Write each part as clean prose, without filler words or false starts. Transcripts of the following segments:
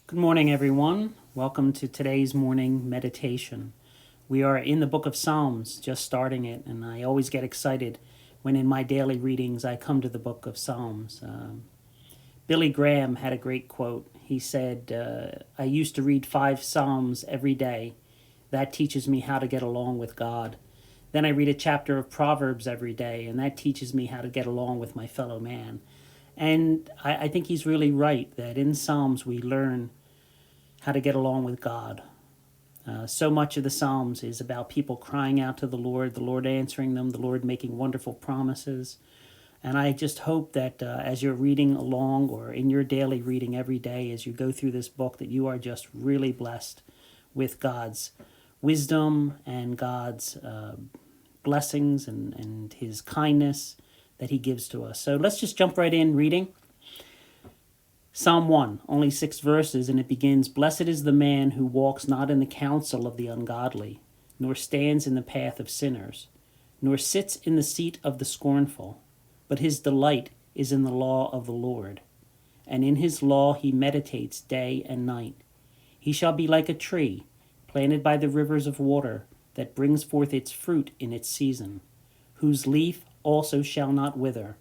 Good morning, everyone. Welcome to today's morning meditation. We are in the book of Psalms, just starting it, and I always get excited when in my daily readings I come to the book of Psalms. Billy Graham had a great quote. He said, I used to read 5 Psalms every day. That teaches me how to get along with God. Then I read a chapter of Proverbs every day, and that teaches me how to get along with my fellow man. And I think he's really right that in Psalms we learn how to get along with God. So much of the Psalms is about people crying out to the Lord answering them, the Lord making wonderful promises. And I just hope that as you're reading along or in your daily reading every day as you go through this book, that you are just really blessed with God's wisdom and God's blessings and his kindness that he gives to us. So let's just jump right in reading. Psalm 1, only 6 verses, and it begins, Blessed is the man who walks not in the counsel of the ungodly, nor stands in the path of sinners, nor sits in the seat of the scornful, but his delight is in the law of the Lord, and in his law he meditates day and night. He shall be like a tree planted by the rivers of water, that brings forth its fruit in its season, whose leaf also shall not wither,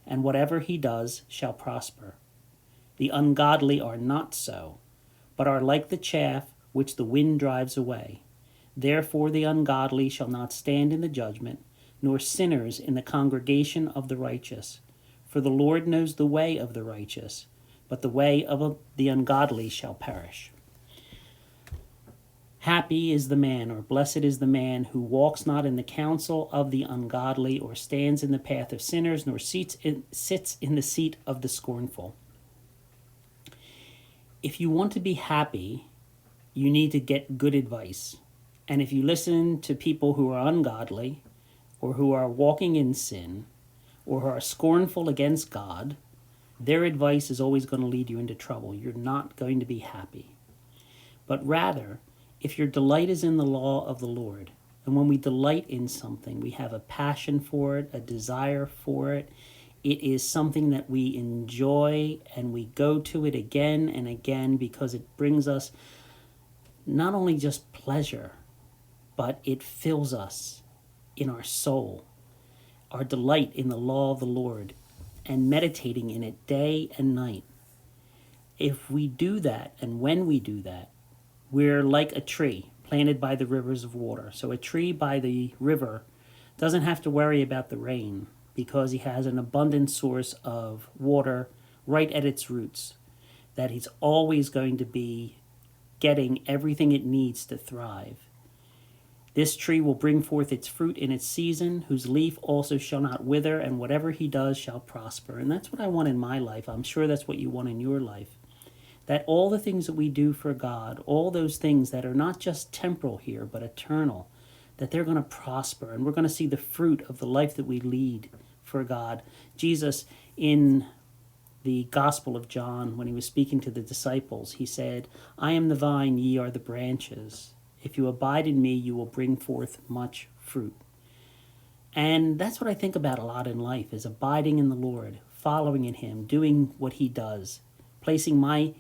and whatever he does shall prosper. The ungodly are not so, but are like the chaff which the wind drives away. Therefore the ungodly shall not stand in the judgment, nor sinners in the congregation of the righteous. For the Lord knows the way of the righteous, but the way of the ungodly shall perish. Happy is the man, or blessed is the man, who walks not in the counsel of the ungodly, or stands in the path of sinners, nor sits in the seat of the scornful. If you want to be happy, you need to get good advice. And if you listen to people who are ungodly, or who are walking in sin, or who are scornful against God, their advice is always going to lead you into trouble. You're not going to be happy. But rather, if your delight is in the law of the Lord, and when we delight in something, we have a passion for it, a desire for it, it is something that we enjoy, and we go to it again and again because it brings us not only just pleasure, but it fills us in our soul. Our delight in the law of the Lord and meditating in it day and night. If we do that, and when we do that, we're like a tree planted by the rivers of water. So a tree by the river doesn't have to worry about the rain, because he has an abundant source of water right at its roots, that he's always going to be getting everything it needs to thrive. This tree will bring forth its fruit in its season, whose leaf also shall not wither, and whatever he does shall prosper. And that's what I want in my life. I'm sure that's what you want in your life. That all the things that we do for God, all those things that are not just temporal here, but eternal, that they're going to prosper, and we're going to see the fruit of the life that we lead for God. Jesus, in the Gospel of John, when he was speaking to the disciples, he said, I am the vine, ye are the branches. If you abide in me, you will bring forth much fruit. And that's what I think about a lot in life, is abiding in the Lord, following in him, doing what he does, placing my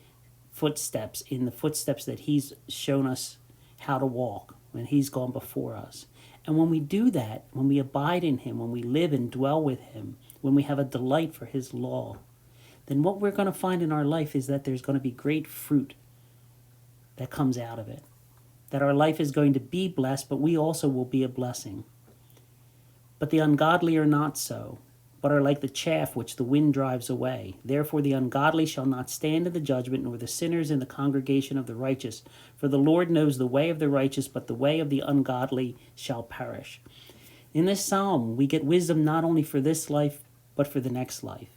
footsteps in the footsteps that he's shown us how to walk, when he's gone before us. And when we do that, when we abide in him, when we live and dwell with him, when we have a delight for his law, then what we're going to find in our life is that there's going to be great fruit that comes out of it. That our life is going to be blessed, but we also will be a blessing. But the ungodly are not so, but are like the chaff which the wind drives away. Therefore the ungodly shall not stand in the judgment, nor the sinners in the congregation of the righteous. For the Lord knows the way of the righteous, but the way of the ungodly shall perish. In this psalm, we get wisdom not only for this life, but for the next life.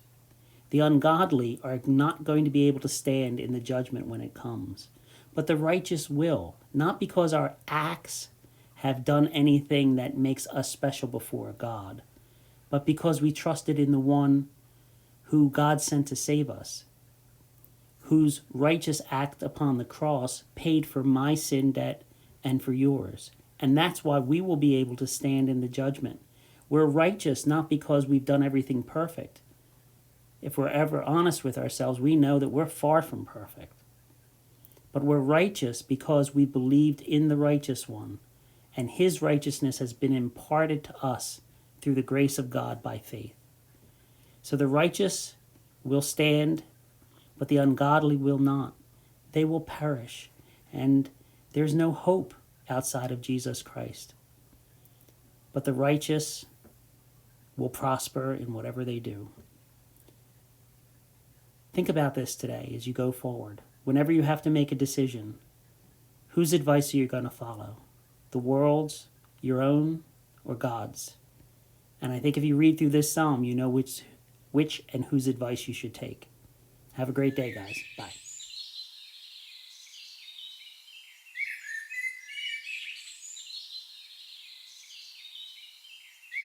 The ungodly are not going to be able to stand in the judgment when it comes. But the righteous will, not because our acts have done anything that makes us special before God, but because we trusted in the one who God sent to save us, whose righteous act upon the cross paid for my sin debt and for yours. And that's why we will be able to stand in the judgment. We're righteous not because we've done everything perfect. If we're ever honest with ourselves, we know that we're far from perfect. but we're righteous because we believed in the righteous one, and his righteousness has been imparted to us through the grace of God by faith. So the righteous will stand, but the ungodly will not. They will perish, and there's no hope outside of Jesus Christ. But the righteous will prosper in whatever they do. Think about this today as you go forward. Whenever you have to make a decision, whose advice are you going to follow? The world's, your own, or God's? And I think if you read through this psalm, you know which and whose advice you should take. Have a great day, guys. Bye.